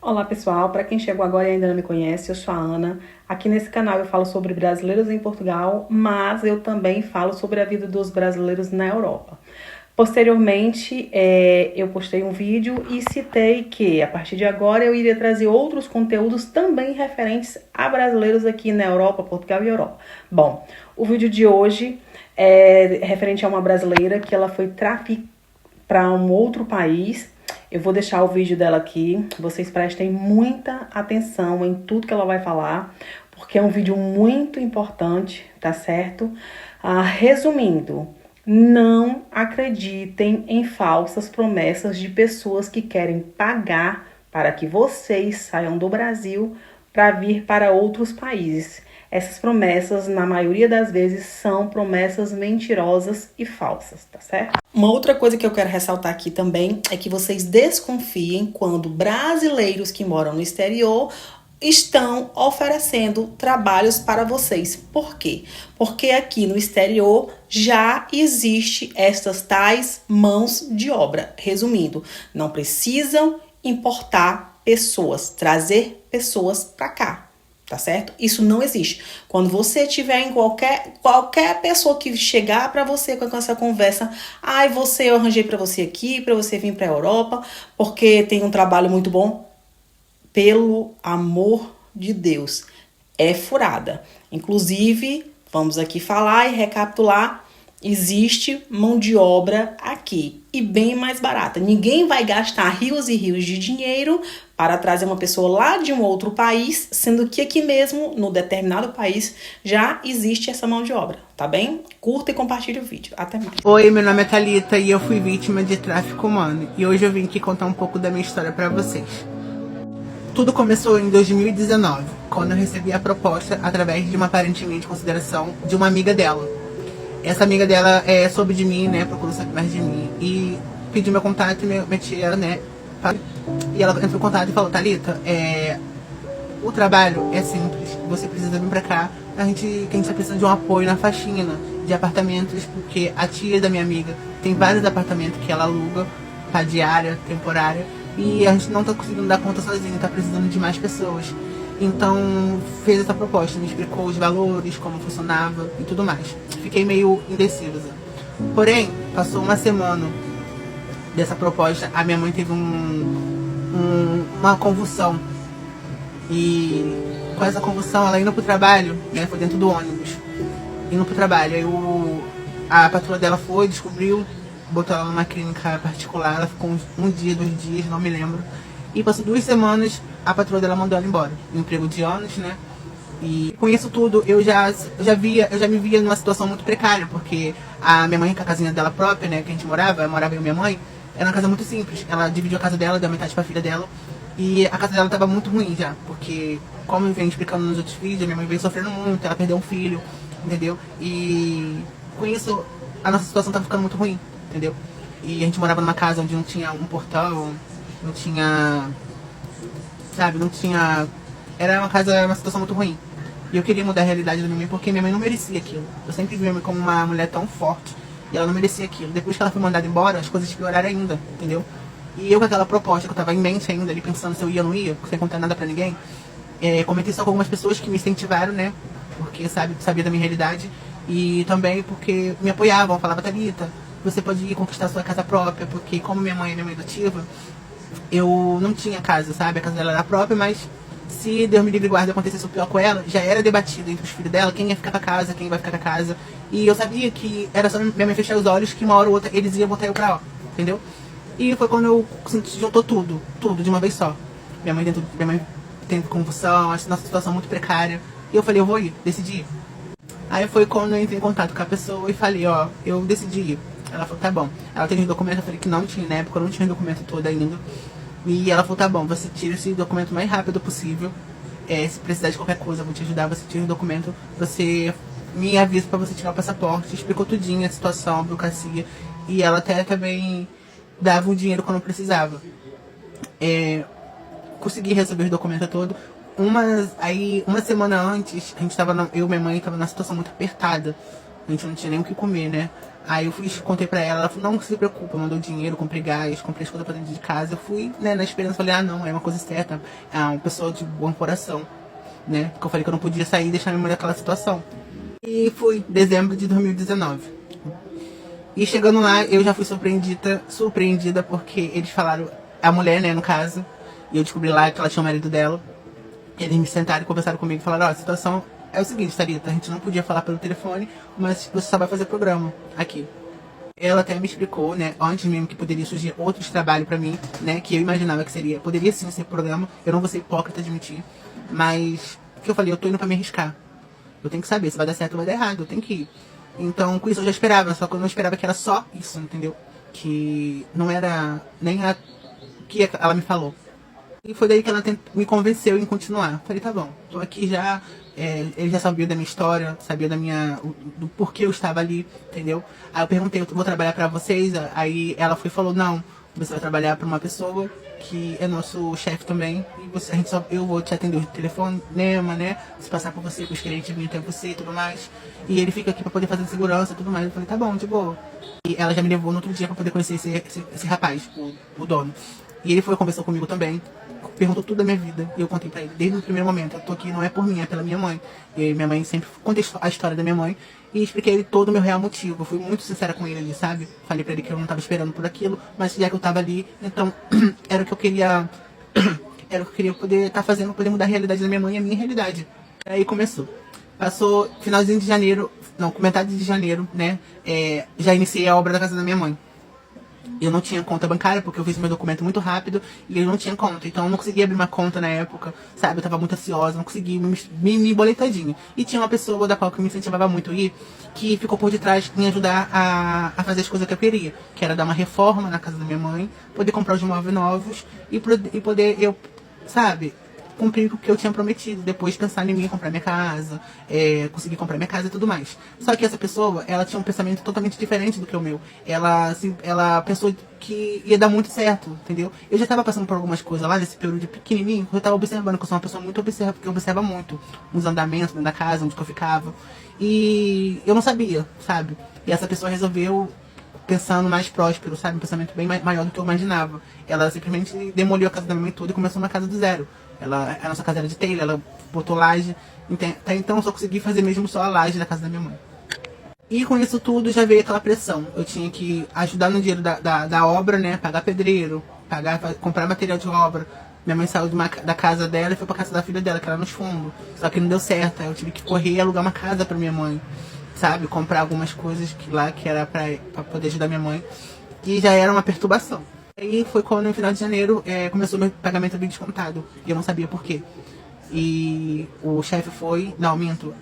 Olá pessoal, para quem chegou agora e ainda não me conhece, eu sou a Ana. Aqui nesse canal eu falo sobre brasileiros em Portugal, mas eu também falo sobre a vida dos brasileiros na Europa. Posteriormente, eu postei um vídeo e citei que a partir de agora eu iria trazer outros conteúdos também referentes a brasileiros aqui na Europa, Portugal e Europa. Bom, o vídeo de hoje é referente a uma brasileira que ela foi traficada para um outro país. Eu vou deixar o vídeo dela aqui. Vocês prestem muita atenção em tudo que ela vai falar, porque é um vídeo muito importante, tá certo? Resumindo, não acreditem em falsas promessas de pessoas que querem pagar para que vocês saiam do Brasil para vir para outros países. Essas promessas, na maioria das vezes, são promessas mentirosas e falsas, tá certo? Uma outra coisa que eu quero ressaltar aqui também é que vocês desconfiem quando brasileiros que moram no exterior estão oferecendo trabalhos para vocês. Por quê? Porque aqui no exterior já existe estas tais mãos de obra. Resumindo, não precisam importar pessoas, trazer pessoas para cá. Tá certo? Isso não existe. Quando você tiver em qualquer pessoa que chegar para você com essa conversa, eu arranjei para você aqui, para você vir para a Europa, porque tem um trabalho muito bom. Pelo amor de Deus, é furada. Inclusive, vamos aqui falar e recapitular. Existe mão de obra aqui e bem mais barata. Ninguém vai gastar rios e rios de dinheiro para trazer uma pessoa lá de um outro país, sendo que aqui mesmo, no determinado país, já existe essa mão de obra, tá bem? Curta e compartilhe o vídeo. Até mais. Oi, meu nome é Thalita e eu fui vítima de tráfico humano. E hoje eu vim aqui contar um pouco da minha história para vocês. Tudo começou em 2019, quando eu recebi a proposta através de uma parente minha de consideração de uma amiga dela. Essa amiga dela soube de mim, né, procurou saber mais de mim e pediu meu contato e minha tia, né, e ela entrou em contato e falou: Thalita, o trabalho é simples, você precisa vir pra cá, que a gente tá precisando de um apoio na faxina de apartamentos, porque a tia da minha amiga tem vários apartamentos que ela aluga pra diária, temporária, e a gente não tá conseguindo dar conta sozinho, tá precisando de mais pessoas. Então fez essa proposta, me explicou os valores, como funcionava e tudo mais. Fiquei meio indecisa. Porém, passou uma semana dessa proposta, a minha mãe teve uma convulsão. E com essa convulsão, ela indo pro trabalho, né, foi dentro do ônibus, indo pro trabalho. Aí a patroa dela foi, descobriu, botou ela numa clínica particular, ela ficou um dia, 2 dias, não me lembro. E passou 2 semanas, a patroa dela mandou ela embora. Um emprego de anos, né? E com isso tudo, eu já me via numa situação muito precária, porque a minha mãe, com a casinha dela própria, né, que a gente morava eu e minha mãe, era uma casa muito simples. Ela dividiu a casa dela, deu metade pra filha dela, e a casa dela tava muito ruim já, porque, como eu venho explicando nos outros vídeos, minha mãe veio sofrendo muito, ela perdeu um filho, entendeu? E com isso, a nossa situação tava ficando muito ruim, entendeu? E a gente morava numa casa onde não tinha um portão, não tinha, sabe, não tinha... Era uma situação muito ruim. E eu queria mudar a realidade da minha mãe, porque minha mãe não merecia aquilo. Eu sempre vi minha mãe como uma mulher tão forte, e ela não merecia aquilo. Depois que ela foi mandada embora, as coisas pioraram ainda, entendeu? E eu com aquela proposta que eu tava em mente ainda, ali pensando se eu ia ou não ia, sem contar nada pra ninguém, comentei só com algumas pessoas que me incentivaram, né? Porque sabia da minha realidade. E também porque me apoiavam, falavam: Thalita, você pode ir conquistar sua casa própria, porque como minha mãe é minha mãe adotiva, eu não tinha casa, sabe? A casa dela era própria, mas se Deus me livre e guarde acontecesse o pior com ela, já era debatido entre os filhos dela quem ia ficar com a casa, quem vai ficar com a casa. E eu sabia que era só minha mãe fechar os olhos que uma hora ou outra eles iam botar eu pra lá, entendeu? E foi quando eu juntou tudo de uma vez só. Minha mãe tendo convulsão, a nossa situação muito precária. E eu falei: eu vou ir, decidi ir. Aí foi quando eu entrei em contato com a pessoa e falei: ó, eu decidi ir. Ela falou: tá bom. Ela tem os documentos, eu falei que não tinha, na época eu não tinha o documento todo ainda. E ela falou: tá bom, você tira esse documento o mais rápido possível. Se precisar de qualquer coisa, eu vou te ajudar, você tira o documento, você me avisa pra você tirar o passaporte. Explicou tudinho a situação, a burocracia. E ela até também dava o dinheiro quando precisava. Consegui resolver os documentos todos. Uma semana antes, eu e minha mãe tava numa situação muito apertada, a gente não tinha nem o que comer, né? Aí eu fui, contei pra ela falou, não se preocupa, mandou dinheiro, comprei gás, comprei as coisas pra dentro de casa. Eu fui, né, na esperança, falei, não, é uma coisa certa, é uma pessoa de bom coração, né? Porque eu falei que eu não podia sair e deixar minha mãe naquela situação. E fui, dezembro de 2019. E chegando lá, eu já fui surpreendida porque eles falaram, a mulher, né, no caso, e eu descobri lá que ela tinha o marido dela. Eles me sentaram e conversaram comigo e falaram, a situação é o seguinte, Thalita, a gente não podia falar pelo telefone, mas você só vai fazer programa aqui. Ela até me explicou, né, antes mesmo que poderia surgir outros trabalhos pra mim, né, que eu imaginava que poderia sim ser programa, eu não vou ser hipócrita admitir, mas, que eu falei, eu tô indo pra me arriscar. Eu tenho que saber se vai dar certo ou vai dar errado, eu tenho que ir. Então, com isso eu já esperava, só que eu não esperava que era só isso, entendeu? Que não era nem o que ela me falou. E foi daí que ela me convenceu em continuar. Falei, tá bom, tô aqui já. Ele já sabia da minha história, sabia do porquê eu estava ali, entendeu? Aí eu perguntei, eu vou trabalhar pra vocês? Aí ela foi e falou, não, você vai trabalhar pra uma pessoa que é nosso chefe também. E eu vou te atender o telefone, né? Se passar por você, com os clientes virem até você e tudo mais. E ele fica aqui pra poder fazer segurança e tudo mais. Eu falei, tá bom, de boa. E ela já me levou no outro dia pra poder conhecer esse rapaz, o dono. E ele foi conversou comigo também, perguntou tudo da minha vida. E eu contei pra ele desde o primeiro momento. Eu tô aqui não é por mim, é pela minha mãe. E minha mãe sempre contei a história da minha mãe. E expliquei ele todo o meu real motivo. Eu fui muito sincera com ele ali, sabe? Falei pra ele que eu não tava esperando por aquilo. Mas já que eu tava ali, então era o que eu queria. Era o que eu queria poder estar fazendo, poder mudar a realidade da minha mãe e a minha realidade. Aí começou. Passou finalzinho de janeiro, não, com metade de janeiro, né? Já iniciei a obra da casa da minha mãe. Eu não tinha conta bancária, porque eu fiz meu documento muito rápido e ele não tinha conta. Então eu não conseguia abrir uma conta na época, sabe? Eu tava muito ansiosa, não conseguia me boletadinho. E tinha uma pessoa da qual eu me incentivava muito a ir, que ficou por detrás em ajudar a fazer as coisas que eu queria. Que era dar uma reforma na casa da minha mãe, poder comprar os móveis novos e poder eu, sabe? Cumprir o que eu tinha prometido, depois pensar em mim, comprar minha casa, conseguir comprar minha casa e tudo mais. Só que essa pessoa, ela tinha um pensamento totalmente diferente do que o meu. Ela pensou que ia dar muito certo, entendeu? Eu já estava passando por algumas coisas lá nesse período de pequenininho, eu estava observando, que eu sou uma pessoa muito porque eu observa muito os andamentos dentro da casa, onde que eu ficava. E eu não sabia, sabe? E essa pessoa resolveu pensando mais próspero, sabe? Um pensamento bem maior do que eu imaginava. Ela simplesmente demoliu a casa da minha mãe toda e começou uma casa do zero. A nossa casa era de telha, ela botou laje. Até então eu só consegui fazer mesmo só a laje da casa da minha mãe. E com isso tudo já veio aquela pressão. Eu tinha que ajudar no dinheiro da obra, né? Pagar pedreiro, comprar material de obra. Minha mãe saiu da casa dela e foi pra casa da filha dela, que era nos fundos. Só que não deu certo. Aí eu tive que correr e alugar uma casa pra minha mãe. Sabe? Comprar algumas coisas que era pra poder ajudar minha mãe. E já era uma perturbação. Aí foi quando no final de janeiro começou meu pagamento bem descontado. E eu não sabia por quê. E o chefe foi, não, minto.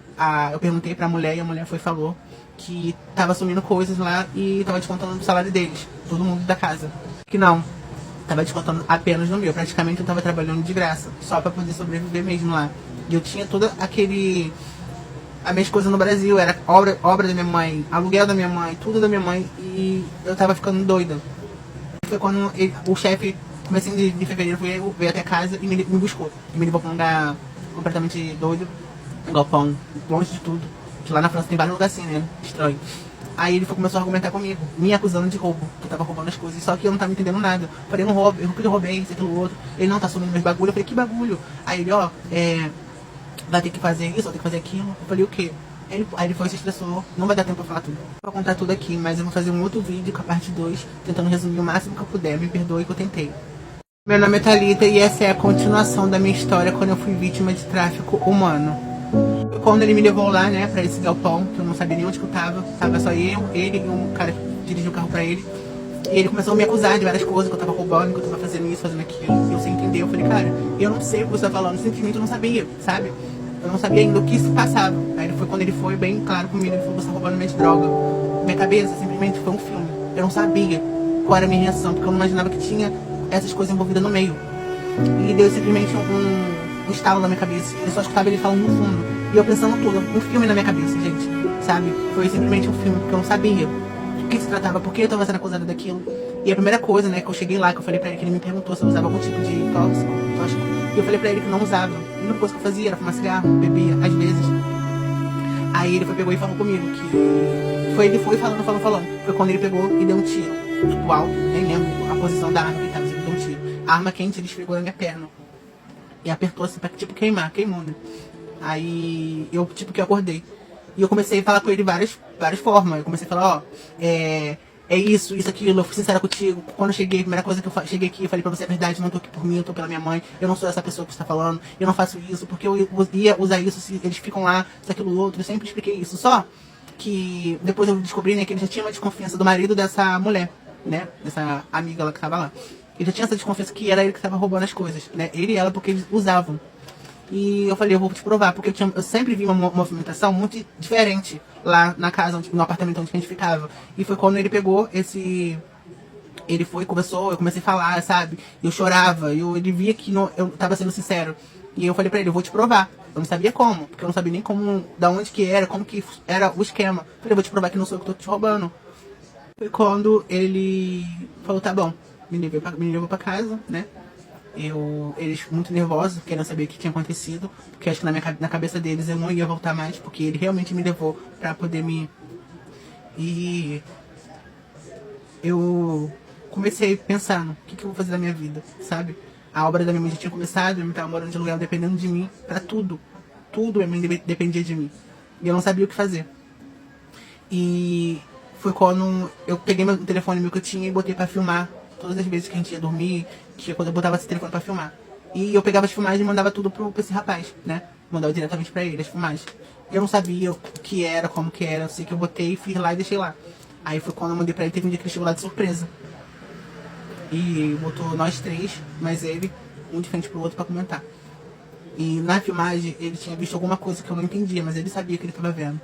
Eu perguntei pra mulher e a mulher foi e falou que tava sumindo coisas lá e tava descontando do salário deles, todo mundo da casa. Que não, tava descontando apenas no meu. Praticamente eu tava trabalhando de graça, só pra poder sobreviver mesmo lá. E eu tinha toda a minha coisa no Brasil, era obra da minha mãe, aluguel da minha mãe, tudo da minha mãe, e eu tava ficando doida. Foi quando o chefe, comecinho de fevereiro, veio até casa e me buscou. E me levou pra um lugar completamente doido, um galpão, longe de tudo. Que lá na França tem vários lugares assim, né? Estranho. Aí ele começou a argumentar comigo, me acusando de roubo, que eu tava roubando as coisas. Só que eu não tava entendendo nada. Eu falei, não roubo, eu roubei, isso, aquilo, outro. Ele não tá sumindo meus bagulho. Eu falei, que bagulho? Aí ele, vai ter que fazer isso, vai ter que fazer aquilo. Eu falei, o quê? Aí ele foi, se estressou, não vai dar tempo pra falar tudo. Vou contar tudo aqui, mas eu vou fazer um outro vídeo com a parte 2, tentando resumir o máximo que eu puder. Me perdoe que eu tentei. Meu nome é Thalita e essa é a continuação da minha história quando eu fui vítima de tráfico humano. Quando ele me levou lá, né, pra esse galpão, que eu não sabia nem onde que eu tava só ele e um cara que dirigiu o carro pra ele. E ele começou a me acusar de várias coisas, que eu tava roubando, que eu tava fazendo isso, fazendo aquilo. E eu sem entender, eu falei, cara, eu não sei o que você tá falando, simplesmente eu não sabia, sabe? Eu não sabia ainda o que se passava. Aí foi quando ele foi bem claro comigo, ele falou, você tá roubando minha droga. Minha cabeça simplesmente foi um filme. Eu não sabia qual era a minha reação, porque eu não imaginava que tinha essas coisas envolvidas no meio. E deu simplesmente um estalo na minha cabeça. Eu só escutava ele falando no fundo. E eu pensando tudo, um filme na minha cabeça, gente. Sabe? Foi simplesmente um filme, porque eu não sabia do que se tratava, por que eu tava sendo acusada daquilo. E a primeira coisa, né, que eu cheguei lá, que eu falei pra ele, que ele me perguntou se eu usava algum tipo de tóxico. E eu falei pra ele que não usava. A única coisa que eu fazia era fumar cigarro, bebia, às vezes. Aí ele pegou e falou comigo que... Ele foi falando. Foi quando ele pegou e deu um tiro. Do alto, nem lembro a posição da arma que ele tava, ele deu um tiro. A arma quente, ele esfregou na minha perna. E apertou assim pra, tipo, queimou, né? Aí eu, tipo, que acordei. E eu comecei a falar com ele várias formas. Eu comecei a falar, ó, é isso, aquilo, eu fui sincera contigo. Quando eu cheguei, a primeira coisa que eu cheguei aqui, eu falei pra você a verdade, não tô aqui por mim, eu tô pela minha mãe. Eu não sou essa pessoa que você tá falando, eu não faço isso, porque eu ia usar isso se eles ficam lá, isso, aquilo, outro. Eu sempre expliquei isso. Só que depois eu descobri, né, que ele já tinha uma desconfiança do marido dessa mulher, né, dessa amiga lá que tava lá. Ele já tinha essa desconfiança que era ele que tava roubando as coisas, né, ele e ela, porque eles usavam. E eu falei, eu vou te provar, porque eu sempre vi uma movimentação muito diferente lá na casa, no apartamento onde a gente ficava. E foi quando ele pegou ele foi, conversou, eu comecei a falar, sabe? Eu chorava, ele via que eu tava sendo sincero. E eu falei pra ele, eu vou te provar. Eu não sabia como, porque eu não sabia nem como, da onde que era, como que era o esquema. Eu falei, eu vou te provar que não sou eu que tô te roubando. Foi quando ele falou, tá bom, me levou pra casa, né? Eles muito nervosos, querendo saber o que tinha acontecido, porque acho que na cabeça deles eu não ia voltar mais, porque ele realmente me levou pra poder me... E eu comecei pensando, o que eu vou fazer da minha vida, sabe? A obra da minha mãe já tinha começado, eu estava morando de aluguel dependendo de mim, pra tudo. Tudo a mãe dependia de mim. E eu não sabia o que fazer. E foi quando eu peguei meu telefone meu que eu tinha e botei pra filmar todas as vezes que a gente ia dormir, que quando eu botava esse telefone pra filmar. E eu pegava as filmagens e mandava tudo pra esse rapaz, né? Mandava diretamente pra ele, as filmagens. Eu não sabia o que era, como que era, eu sei que eu botei, fiz lá e deixei lá. Aí foi quando eu mandei pra ele, teve um dia que ele chegou lá de surpresa. E botou nós três, mas ele, um de frente pro outro pra comentar. E na filmagem ele tinha visto alguma coisa que eu não entendia, mas ele sabia que ele tava vendo.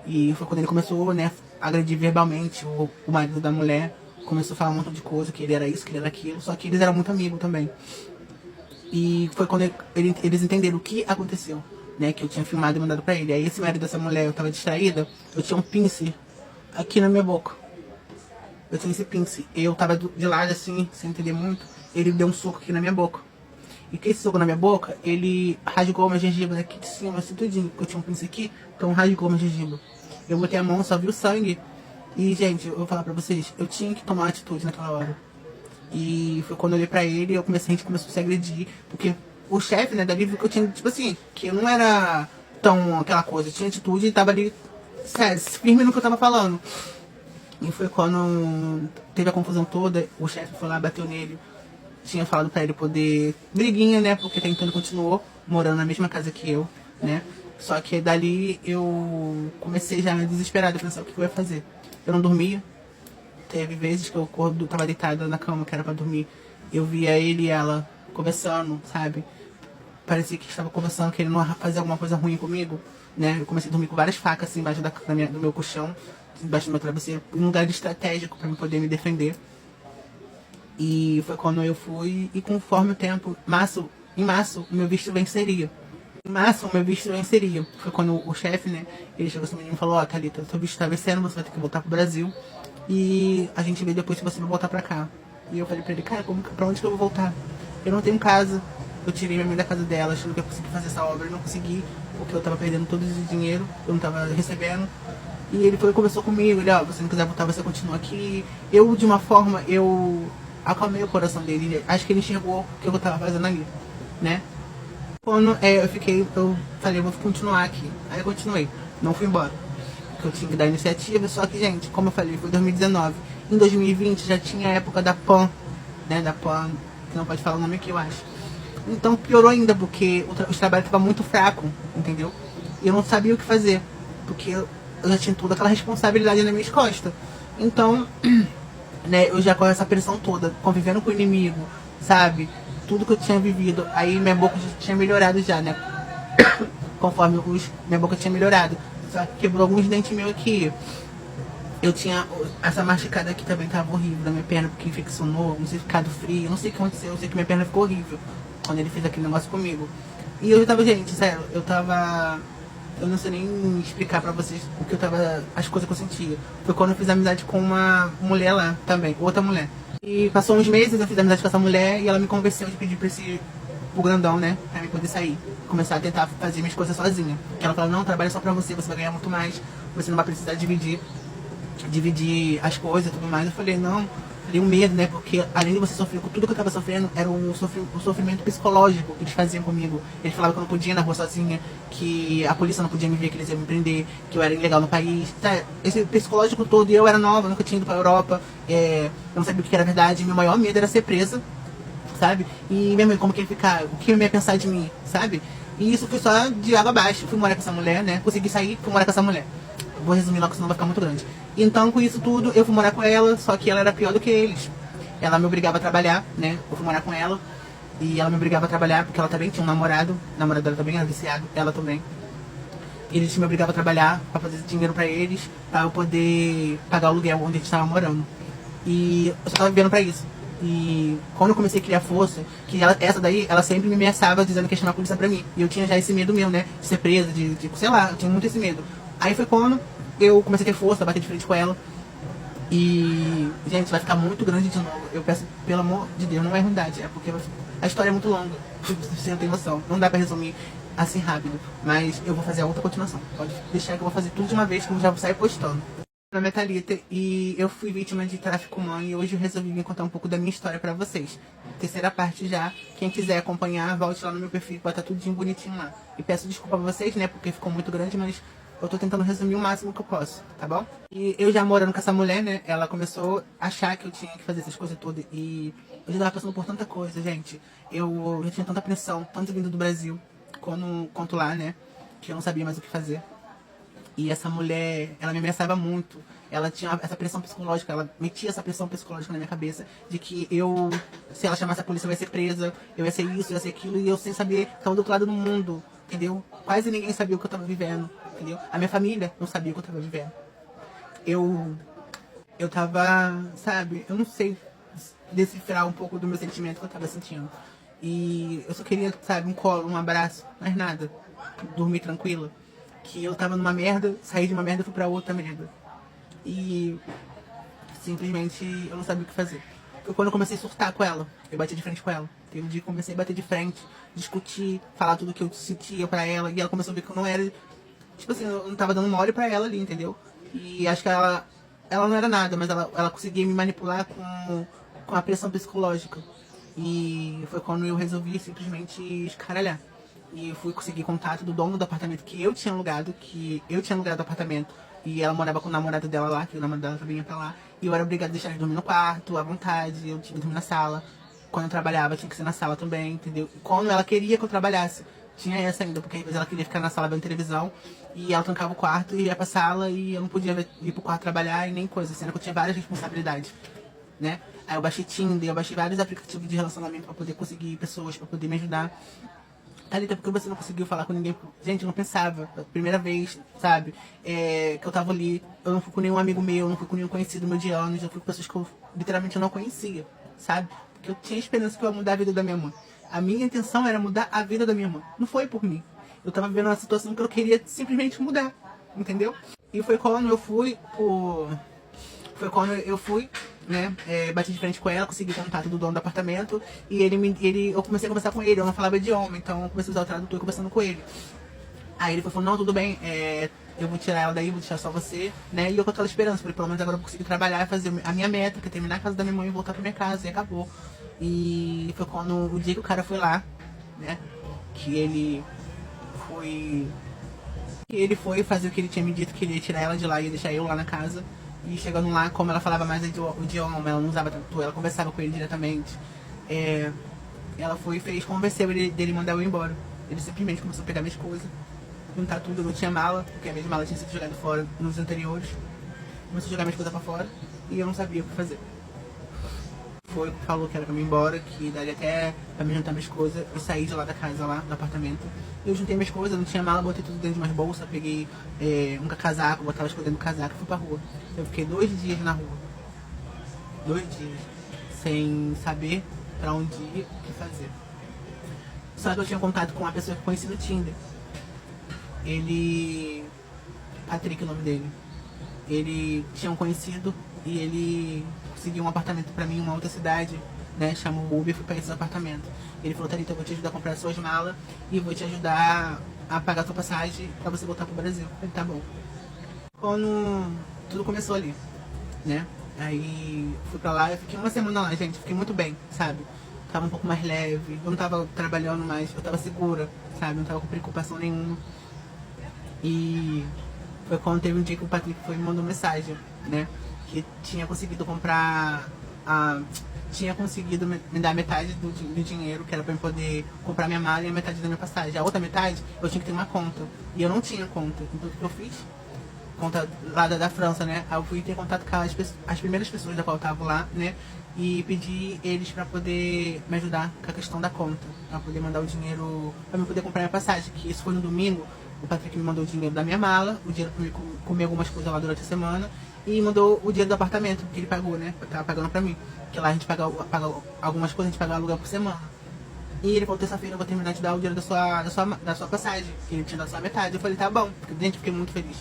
E foi quando ele começou, né, a agredir verbalmente o marido da mulher. Começou a falar um monte de coisa, que ele era isso, que ele era aquilo. Só que eles eram muito amigos também. E foi quando eles entenderam o que aconteceu, né, que eu tinha filmado e mandado pra ele. Aí esse marido dessa mulher, eu tava distraída, eu tinha um pince aqui na minha boca. Eu tinha esse pince. Eu tava de lado assim, sem entender muito. Ele deu um soco aqui na minha boca. E com esse soco na minha boca, ele rasgou minha gengiva aqui de cima, assim tudinho. Eu tinha um pince aqui, então rasgou minha gengiva. Eu botei a mão, só vi o sangue. E, gente, eu vou falar pra vocês, eu tinha que tomar uma atitude naquela hora. E foi quando eu olhei pra ele e a gente começou a se agredir. Porque o chefe, né, dali viu que eu tinha, tipo assim, que eu não era tão aquela coisa. Eu tinha atitude e tava ali, sério, firme no que eu tava falando. E foi quando teve a confusão toda, o chefe foi lá, bateu nele. Tinha falado pra ele poder... Briguinha, né, porque até então ele continuou morando na mesma casa que eu, né. Só que dali eu comecei já desesperada a pensar o que eu ia fazer. Eu não dormia. Teve vezes que eu tava deitada na cama, que era pra dormir. Eu via ele e ela conversando, sabe? Parecia que estava conversando, querendo fazer alguma coisa ruim comigo, né? Eu comecei a dormir com várias facas assim, embaixo do meu colchão, embaixo do meu travesseiro, em um lugar estratégico pra eu poder me defender. E foi quando eu fui, e conforme o tempo, em março, o meu visto venceria. Em março, o meu visto venceria. Foi quando o chefe, né, ele chegou assim e falou, ó, Thalita, seu visto tá vencendo, você vai ter que voltar pro Brasil. E a gente vê depois se você vai voltar pra cá. E eu falei pra ele, cara, pra onde que eu vou voltar? Eu não tenho casa. Eu tirei minha mãe da casa dela, achando que eu consegui fazer essa obra. Eu não consegui, porque eu tava perdendo todo esse dinheiro, eu não tava recebendo. E ele foi e conversou comigo, ele, ó, se você não quiser voltar, você continua aqui. Eu, de uma forma, eu acalmei o coração dele. Acho que ele enxergou o que eu tava fazendo ali, né? Quando eu falei, eu vou continuar aqui. Aí eu continuei, não fui embora. Porque eu tinha que dar iniciativa, só que, gente, como eu falei, foi 2019. Em 2020 já tinha a época da PAN, né, da PAN, que não pode falar o nome aqui, eu acho. Então piorou ainda, porque os trabalhos estavam muito fracos, entendeu? E eu não sabia o que fazer, porque eu já tinha toda aquela responsabilidade nas minhas costas. Então, né, eu já com essa pressão toda, convivendo com o inimigo, sabe? Tudo que eu tinha vivido, aí minha boca já tinha melhorado já, né? Conforme minha boca tinha melhorado. Só que quebrou alguns dentes meus aqui. Eu tinha essa machucada aqui também tava horrível da minha perna, porque infeccionou, não sei, ficado frio, não sei o que aconteceu, eu sei que minha perna ficou horrível quando ele fez aquele negócio comigo. E eu tava, gente, sério, eu não sei nem explicar pra vocês o que eu tava, as coisas que eu sentia. Foi quando eu fiz amizade com uma mulher lá também, outra mulher. E passou uns meses, eu fiz amizade com essa mulher e ela me convenceu de pedir pra esse pro grandão, né? Pra mim poder sair. Começar a tentar fazer minhas coisas sozinha. Que ela falou, não, trabalha só pra você, você vai ganhar muito mais. Você não vai precisar dividir as coisas e tudo mais. Eu falei, não, falei, um medo, né? Porque além de você sofrer com tudo que eu tava sofrendo, era o sofrimento psicológico que eles faziam comigo. Eles falavam que eu não podia ir na rua sozinha, que a polícia não podia me ver, que eles iam me prender, que eu era ilegal no país. Tá? Esse psicológico todo, e eu era nova, nunca tinha ido pra Europa, eu não sabia o que era verdade. Meu maior medo era ser presa, sabe? E minha mãe, como que ia ficar? O que eu ia pensar de mim, sabe? E isso foi só de água abaixo. Fui morar com essa mulher, né? Consegui sair, fui morar com essa mulher. Vou resumir logo, senão vai ficar muito grande. Então, com isso tudo, eu fui morar com ela, só que ela era pior do que eles. Ela me obrigava a trabalhar, né? Eu fui morar com ela, e ela me obrigava a trabalhar, porque ela também tinha um namorado. O namorado dela também era viciado, ela também. E eles me obrigavam a trabalhar, pra fazer dinheiro pra eles, pra eu poder pagar o aluguel onde a gente tava morando. E eu só tava vivendo pra isso. E quando eu comecei a criar força, que essa daí, ela sempre me ameaçava dizendo que ia chamar a polícia pra mim. E eu tinha já esse medo meu, né? De ser presa, de sei lá, eu tinha muito esse medo. Aí foi quando eu comecei a ter força, a bater de frente com ela. E, gente, vai ficar muito grande de novo. Eu peço, pelo amor de Deus, não é ruindade, é porque a história é muito longa. Você não tem noção. Não dá pra resumir assim rápido. Mas eu vou fazer a outra continuação. Pode deixar que eu vou fazer tudo de uma vez, que eu já vou sair postando. Meu nome é Thalita e eu fui vítima de tráfico humano e hoje eu resolvi vir contar um pouco da minha história pra vocês. Terceira parte já. Quem quiser acompanhar, volte lá no meu perfil, vai estar tudo bonitinho lá. E peço desculpa pra vocês, né, porque ficou muito grande, mas eu tô tentando resumir o máximo que eu posso, tá bom? E eu já morando com essa mulher, né, ela começou a achar que eu tinha que fazer essas coisas todas e eu já tava passando por tanta coisa, gente. Eu já tinha tanta pressão, tanto vindo do Brasil quanto lá, né, que eu não sabia mais o que fazer. E essa mulher, ela me ameaçava muito. Ela tinha essa pressão psicológica, ela metia essa pressão psicológica na minha cabeça de que eu, se ela chamasse a polícia, eu ia ser presa, eu ia ser isso, eu ia ser aquilo, e eu sem saber, estava do outro lado do mundo, entendeu? Quase ninguém sabia o que eu estava vivendo, entendeu? A minha família não sabia o que eu estava vivendo. Eu tava, sabe, eu não sei decifrar um pouco do meu sentimento que eu tava sentindo. E eu só queria, sabe, um colo, um abraço, mais nada. Dormir tranquila. Que eu tava numa merda, saí de uma merda e fui pra outra merda. E simplesmente eu não sabia o que fazer. Foi quando eu comecei a surtar com ela. Eu bati de frente com ela. Teve um dia que eu comecei a bater de frente, discutir, falar tudo que eu sentia pra ela. E ela começou a ver que eu não era. Tipo assim, eu não tava dando mole pra ela ali, entendeu? E acho que ela não era nada, mas ela conseguia me manipular com a pressão psicológica. E foi quando eu resolvi simplesmente escaralhar. E eu fui conseguir contato do dono do apartamento que eu tinha alugado o apartamento. E ela morava com o namorado dela lá, que o namorado dela também ia pra lá. E eu era obrigada a deixar ele dormir no quarto, à vontade, eu tinha que dormir na sala. Quando eu trabalhava, tinha que ser na sala também, entendeu? E quando ela queria que eu trabalhasse, tinha essa ainda, porque às vezes ela queria ficar na sala vendo televisão, e ela trancava o quarto e ia pra sala, e eu não podia ir pro quarto trabalhar e nem coisa, sendo que eu tinha várias responsabilidades, né? Aí eu baixei Tinder, eu baixei vários aplicativos de relacionamento pra poder conseguir pessoas, pra poder me ajudar. Thalita, por que você não conseguiu falar com ninguém? Gente, eu não pensava. Primeira vez, sabe? Que eu tava ali. Eu não fui com nenhum amigo meu, não fui com nenhum conhecido meu de anos. Eu fui com pessoas que eu literalmente não conhecia, sabe? Porque eu tinha esperança que eu ia mudar a vida da minha mãe. A minha intenção era mudar a vida da minha mãe. Não foi por mim. Eu tava vivendo uma situação que eu queria simplesmente mudar. Entendeu? E foi quando eu fui né, bati de frente com ela, consegui contato do dono do apartamento e eu comecei a conversar com ele, eu não falava idioma, então eu comecei a usar o tradutor conversando com ele. Aí ele falou, não, tudo bem, eu vou tirar ela daí, vou deixar só você, né, e eu com aquela esperança, falei, pelo menos agora eu vou conseguir trabalhar e fazer a minha meta, que é terminar a casa da minha mãe e voltar pra minha casa, e acabou. E foi quando o dia que o cara foi lá, né, que ele foi fazer o que ele tinha me dito, que ele ia tirar ela de lá e ia deixar eu lá na casa. E chegando lá, como ela falava mais o idioma, ela não usava tradutor, ela conversava com ele diretamente. Ela convenceu ele dele mandar eu ir embora. Ele simplesmente começou a pegar minhas coisas, juntar tudo, eu não tinha mala, porque a minha mala tinha sido jogada fora nos anteriores. Começou a jogar minhas coisas pra fora e eu não sabia o que fazer. Falou que era pra mim ir embora, que daria até pra me juntar minhas coisas e sair de lá da casa, lá do apartamento. Eu juntei minhas coisas, não tinha mala, botei tudo dentro de umas bolsas, peguei um casaco, botava as coisas dentro do casaco e fui pra rua. Eu fiquei 2 dias na rua. 2 dias. Sem saber pra onde ir, o que fazer. Só que eu tinha contato com uma pessoa que eu conheci no Tinder. Patrick, o nome dele. Ele tinha um conhecido e ele conseguiu um apartamento pra mim em uma outra cidade, né? Chamou o Uber e fui pra esse apartamento. Ele falou, Thalita, eu vou te ajudar a comprar suas malas e vou te ajudar a pagar a sua passagem pra você voltar pro Brasil. Eu falei, tá bom. Quando tudo começou ali, né? Aí fui pra lá, eu fiquei uma semana lá, gente, fiquei muito bem, sabe? Tava um pouco mais leve, eu não tava trabalhando mais, eu tava segura, sabe? Não tava com preocupação nenhuma. E foi quando teve um dia que o Patrick foi me mandou mensagem, né? Que tinha conseguido comprar tinha conseguido me dar metade do dinheiro que era pra eu poder comprar minha mala e a metade da minha passagem. A outra metade eu tinha que ter uma conta. E eu não tinha conta. Então o que eu fiz? Conta lá da França, né? Aí eu fui ter contato com as primeiras pessoas da qual eu tava lá, né? E pedi eles pra poder me ajudar com a questão da conta. Pra poder mandar o dinheiro, pra eu poder comprar minha passagem. Que isso foi no domingo. O Patrick me mandou o dinheiro da minha mala, o dinheiro pra eu comer algumas coisas lá durante a semana. E mandou o dinheiro do apartamento, que ele pagou, né? Tava pagando pra mim. Que lá a gente paga algumas coisas, a gente paga aluguel por semana. E ele falou, terça-feira eu vou terminar de dar o dinheiro da sua passagem. Que ele tinha dado só a metade. Eu falei, tá bom. Gente, fiquei muito feliz.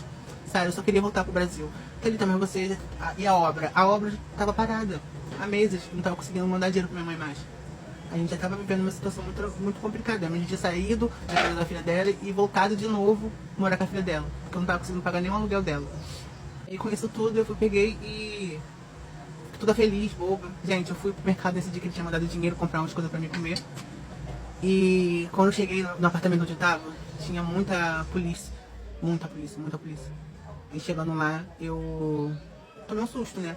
Sério, eu só queria voltar pro Brasil. Ele também, você... E a obra? A obra tava parada há meses. Não tava conseguindo mandar dinheiro pra minha mãe mais. A gente já tava vivendo uma situação muito complicada. A gente tinha saído da casa da filha dela e voltado de novo morar com a filha dela. Porque eu não tava conseguindo pagar nenhum aluguel dela. E com isso tudo eu peguei e... toda feliz, boba. Gente, eu fui pro mercado nesse dia que ele tinha mandado dinheiro comprar umas coisas pra mim comer. E quando eu cheguei no apartamento onde eu tava, tinha muita polícia. Muita polícia. E chegando lá, eu tomei um susto, né?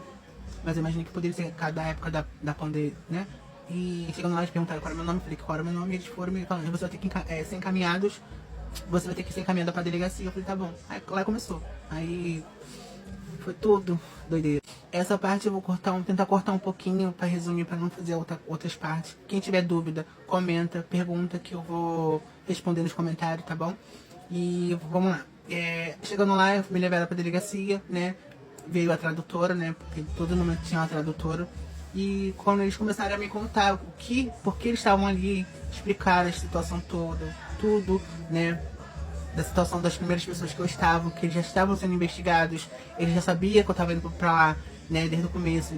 Mas eu imaginei que poderia ser cada época da pandemia, né? E chegando lá, eles perguntaram qual era o meu nome. Eu falei que qual era o meu nome. E eles foram me falando, você vai ter que ser encaminhados. Você vai ter que ser encaminhada pra delegacia. Eu falei, tá bom. Aí lá começou. Aí foi tudo doideira. Essa parte eu vou tentar cortar um pouquinho pra resumir, pra não fazer outras partes. Quem tiver dúvida, comenta, pergunta que eu vou responder nos comentários, tá bom? E vamos lá. Chegando lá, eu me levaram pra delegacia, né? Veio a tradutora, né? Porque todo momento tinha uma tradutora. E quando eles começaram a me contar por que eles estavam ali, explicaram a situação toda, tudo, né? Da situação das primeiras pessoas que eu estava, que eles já estavam sendo investigados, eles já sabiam que eu estava indo pra lá, né? Desde o começo,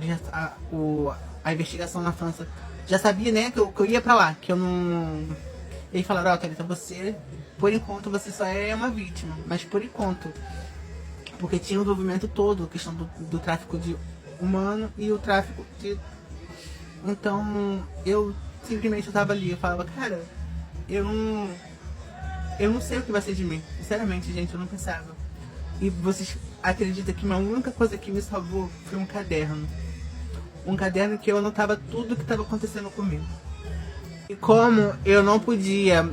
a investigação na França já sabia, né? Que eu ia pra lá, que eu não... Eles falaram, ó, Thalita, você, por enquanto, você só é uma vítima, mas por enquanto, porque tinha o envolvimento todo, a questão do tráfico de humano e o tráfico de... Então, eu simplesmente estava ali, eu falava, cara, eu não sei o que vai ser de mim. Sinceramente, gente, eu não pensava. E vocês acreditam que a única coisa que me salvou foi um caderno. Um caderno que eu anotava tudo que estava acontecendo comigo. E como eu não podia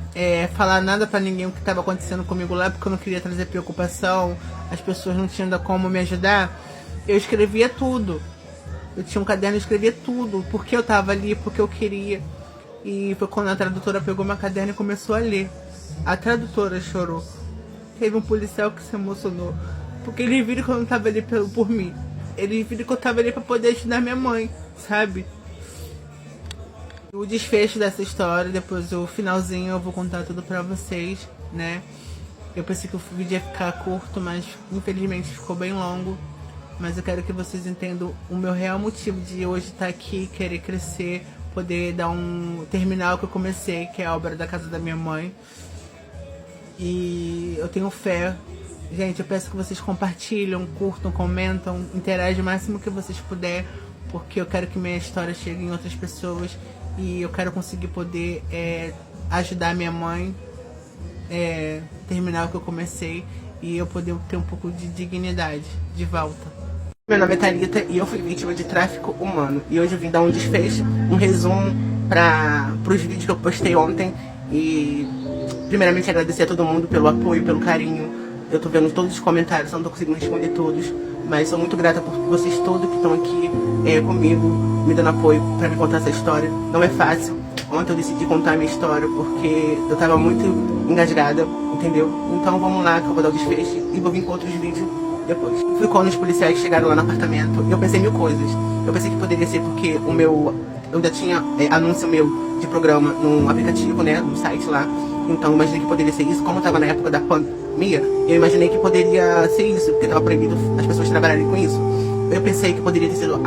falar nada pra ninguém o que estava acontecendo comigo lá, porque eu não queria trazer preocupação, as pessoas não tinham como me ajudar, eu escrevia tudo. Eu tinha um caderno e escrevia tudo, porque eu tava ali, porque eu queria. E foi quando a tradutora pegou meu caderno e começou a ler. A tradutora chorou. Teve um policial que se emocionou, porque ele viu que eu não tava ali por mim. Ele viu que eu tava ali pra poder ajudar minha mãe, sabe? O desfecho dessa história, depois o finalzinho, eu vou contar tudo pra vocês, né? Eu pensei que o vídeo ia ficar curto, mas infelizmente ficou bem longo. Mas eu quero que vocês entendam o meu real motivo de hoje estar aqui, querer crescer, poder terminar o que eu comecei, que é a obra da casa da minha mãe. E eu tenho fé. Gente, eu peço que vocês compartilham, curtam, comentam, interagem o máximo que vocês puderem, porque eu quero que minha história chegue em outras pessoas e eu quero conseguir poder ajudar minha mãe, terminar o que eu comecei e eu poder ter um pouco de dignidade de volta. Meu nome é Thalita e eu fui vítima de tráfico humano. E hoje eu vim dar um desfecho, um resumo para os vídeos que eu postei ontem. E primeiramente agradecer a todo mundo pelo apoio, pelo carinho. Eu tô vendo todos os comentários, não tô conseguindo responder todos. Mas sou muito grata por vocês todos que estão aqui comigo, me dando apoio para me contar essa história. Não é fácil. Ontem eu decidi contar a minha história porque eu tava muito engasgada, entendeu? Então vamos lá que eu vou dar o desfecho e vou vir com outros vídeos depois. Foi quando os policiais chegaram lá no apartamento, eu pensei mil coisas. Eu pensei que poderia ser porque eu ainda tinha anúncio meu de programa no aplicativo, né, no site lá. Então eu imaginei que poderia ser isso. Como eu tava na época da pandemia, eu imaginei que poderia ser isso, porque tava proibido as pessoas trabalharem com isso. Eu pensei que poderia ter sido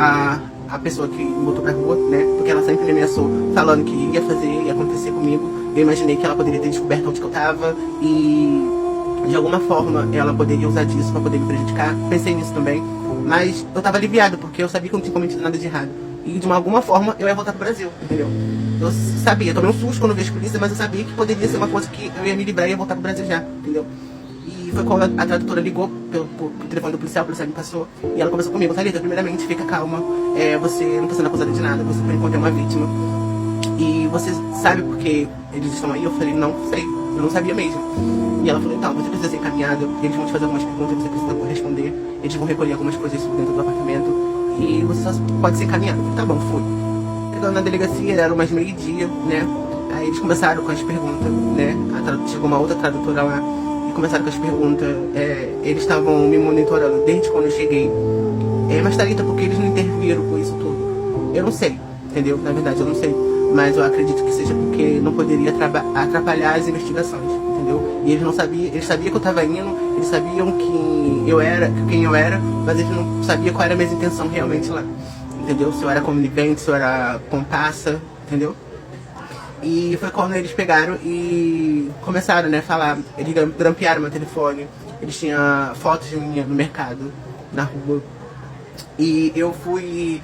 a pessoa que me botou pra rua, né? Porque ela sempre me ameaçou, falando que ia acontecer comigo. Eu imaginei que ela poderia ter descoberto onde que eu tava e de alguma forma ela poderia usar disso pra poder me prejudicar. Pensei nisso também, mas eu tava aliviado porque eu sabia que eu não tinha cometido nada de errado. E de alguma forma eu ia voltar pro Brasil, entendeu? Eu sabia, tomei um susto quando vejo polícia, mas eu sabia que poderia ser uma coisa que eu ia me livrar e ia voltar pro Brasil já, entendeu? E foi quando a tradutora ligou pro telefone do policial, o policial me passou, e ela conversou comigo: Thalita, primeiramente, fica calma, você não tá sendo acusada de nada, você por enquanto é uma vítima. E você sabe por que eles estão aí? Eu falei: não sei, eu não sabia mesmo. E ela falou: então, você precisa ser encaminhado, eles vão te fazer algumas perguntas, você precisa responder, eles vão recolher algumas coisas dentro do apartamento, e você só pode ser encaminhado. Eu falei: tá bom, fui. Chegando na delegacia, era umas meio-dia, né? Aí eles começaram com as perguntas, né? Chegou uma outra tradutora lá e começaram com as perguntas. Eles estavam me monitorando desde quando eu cheguei. Mas Thalita, por que eles não interviram com isso tudo? Eu não sei, entendeu? Na verdade, eu não sei. Mas eu acredito que seja porque não poderia atrapalhar as investigações, entendeu? E eles não sabiam, eles sabiam que eu estava indo, eles sabiam quem eu era, mas eles não sabiam qual era a minha intenção realmente lá. Entendeu? Se eu era conivente, se eu era comparsa, entendeu? E foi quando eles pegaram e começaram, né, a falar. Eles grampearam meu telefone, eles tinham fotos de mim no mercado, na rua. E eu fui,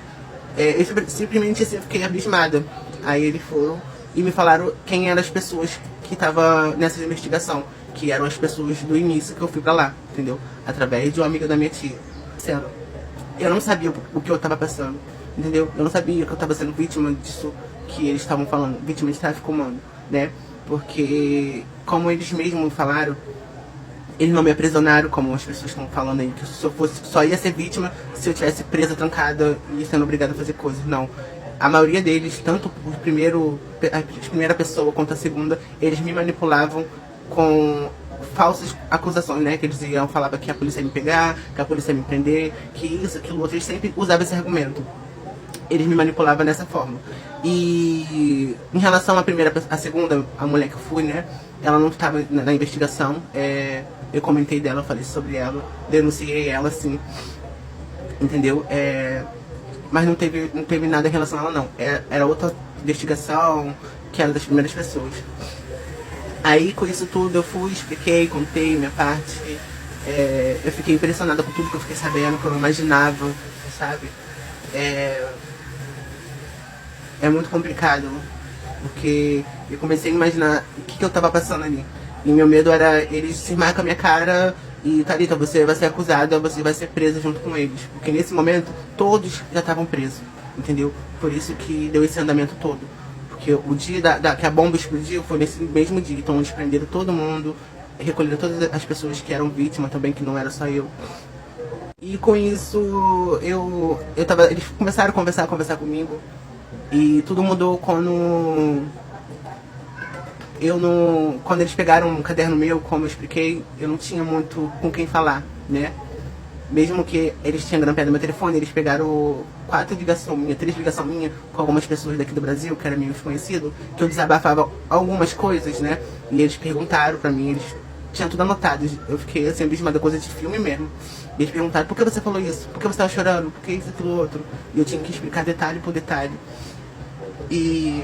eu simplesmente assim, eu fiquei abismada. Aí eles foram e me falaram quem eram as pessoas que estavam nessa investigação, que eram as pessoas do início que eu fui pra lá, entendeu? Através de uma amiga da minha tia. Sendo, eu não sabia o que eu tava passando, entendeu? Eu não sabia que eu tava sendo vítima disso que eles estavam falando, vítima de tráfico humano, né? Porque, como eles mesmos falaram, eles não me aprisionaram, como as pessoas estão falando aí, que se eu fosse, só ia ser vítima se eu tivesse presa, trancada e sendo obrigada a fazer coisas. Não. A maioria deles, tanto a primeira pessoa quanto a segunda, eles me manipulavam com falsas acusações, né? Que eles falavam que a polícia ia me pegar, que a polícia ia me prender, que isso, aquilo outro. Eles sempre usavam esse argumento. Eles me manipulavam dessa forma. E em relação à segunda, a mulher que eu fui, né? Ela não estava na investigação. Eu comentei dela, falei sobre ela, denunciei ela, assim, entendeu? Mas não teve nada em relação a ela, não. Era outra investigação que era das primeiras pessoas. Aí, com isso tudo, eu fui, expliquei, contei minha parte. Eu fiquei impressionada com tudo que eu fiquei sabendo, que eu não imaginava, sabe? É muito complicado, porque eu comecei a imaginar o que eu tava passando ali. E meu medo era eles se marcar com a minha cara e: Thalita, você vai ser acusada, você vai ser presa junto com eles. Porque nesse momento, todos já estavam presos, entendeu? Por isso que deu esse andamento todo. Porque o dia que a bomba explodiu foi nesse mesmo dia. Então eles prenderam todo mundo, recolheram todas as pessoas que eram vítimas também, que não era só eu. E com isso, eles começaram a conversar comigo. E tudo mudou quando eles pegaram um caderno meu, como eu expliquei, eu não tinha muito com quem falar, né? Mesmo que eles tinham grampeado meu telefone, eles pegaram 3 ligações minhas com algumas pessoas daqui do Brasil, que eram meus conhecidos, que eu desabafava algumas coisas, né? E eles perguntaram pra mim, eles tinham tudo anotado. Eu fiquei assim, abismada, coisa de filme mesmo. E eles perguntaram: por que você falou isso? Por que você estava chorando? Por que isso, aquilo, outro? E eu tinha que explicar detalhe por detalhe. E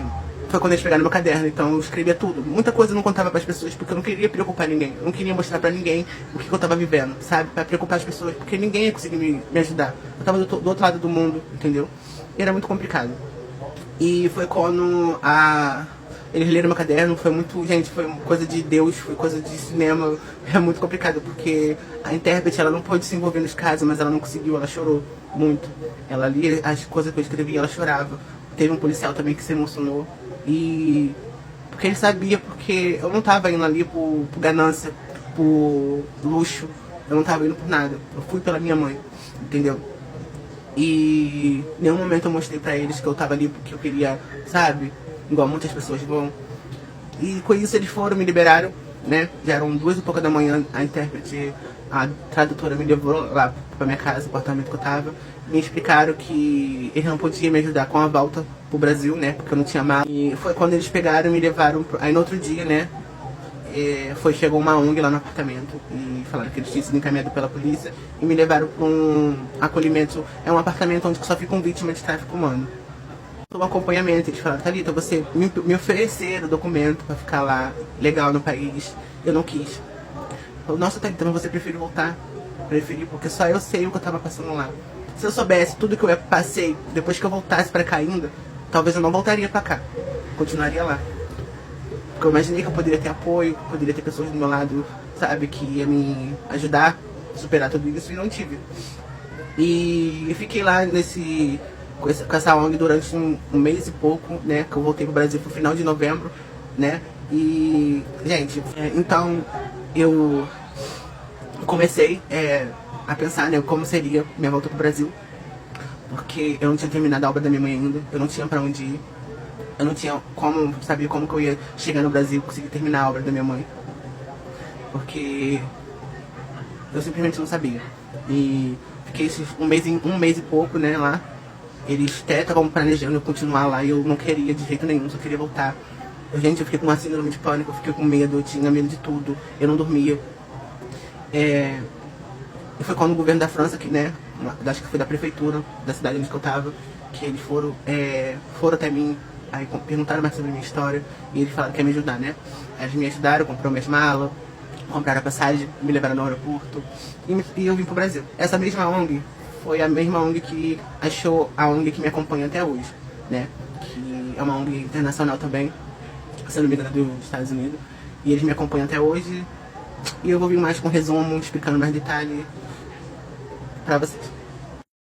foi quando eles pegaram meu caderno, então eu escrevia tudo. Muita coisa eu não contava para as pessoas, porque eu não queria preocupar ninguém. Eu não queria mostrar para ninguém o que eu tava vivendo, sabe? Para preocupar as pessoas, porque ninguém ia conseguir me ajudar. Eu tava do outro lado do mundo, entendeu? E era muito complicado. E foi quando eles leram meu caderno, foi coisa de Deus, foi coisa de cinema. É muito complicado, porque a intérprete, ela não pôde se envolver nos casos, mas ela não conseguiu, ela chorou muito. Ela lia as coisas que eu escrevia, ela chorava. Teve um policial também que se emocionou. E porque ele sabia, porque eu não tava indo ali por ganância, por luxo, eu não tava indo por nada. Eu fui pela minha mãe, entendeu? E em nenhum momento eu mostrei pra eles que eu tava ali porque eu queria, sabe? Igual muitas pessoas vão. E com isso eles foram, me liberaram, né? Já eram 2h pouca da manhã, a tradutora me levou lá pra minha casa, o apartamento que eu tava. Me explicaram que eles não podiam me ajudar com a volta pro Brasil, né? Porque eu não tinha mala. E foi quando eles pegaram e me levaram. Aí no outro dia, né? chegou uma ONG lá no apartamento e falaram que eles tinham sido encaminhados pela polícia e me levaram para um acolhimento. É um apartamento onde só ficam vítimas de tráfico humano. Um acompanhamento, eles falaram: Thalita, você me ofereceram o documento para ficar lá legal no país, eu não quis. Eu falei: nossa, Thalita, mas você prefere voltar? Preferi, porque só eu sei o que eu tava passando lá. Se eu soubesse tudo que eu passei depois que eu voltasse pra cá ainda, talvez eu não voltaria pra cá, continuaria lá. Porque eu imaginei que eu poderia ter apoio, poderia ter pessoas do meu lado, sabe, que ia me ajudar a superar tudo isso, e não tive. E eu fiquei lá com essa ONG durante um mês e pouco, né, que eu voltei pro Brasil pro final de novembro, né, e, gente, então eu comecei a pensar, né, como seria minha volta pro Brasil, porque eu não tinha terminado a obra da minha mãe ainda, eu não tinha pra onde ir, eu não tinha como saber como que eu ia chegar no Brasil e conseguir terminar a obra da minha mãe, porque eu simplesmente não sabia. E fiquei um mês e pouco, né, lá. Eles até estavam planejando eu continuar lá e eu não queria de jeito nenhum, só queria voltar. Gente, eu fiquei com uma síndrome de pânico, eu fiquei com medo, eu tinha medo de tudo, eu não dormia. E foi quando o governo da França, que, né, acho que foi da prefeitura da cidade onde eu tava, que eles foram até mim, aí perguntaram mais sobre a minha história e eles falaram que ia me ajudar, né. Aí eles me ajudaram, compraram minhas malas, compraram a passagem, me levaram no aeroporto e eu vim pro Brasil. Essa mesma ONG foi a mesma ONG que achou a ONG que me acompanha até hoje, né, que é uma ONG internacional também, se não me engano, dos Estados Unidos, e eles me acompanham até hoje. E eu vou vir mais com resumo, explicando mais detalhes pra vocês.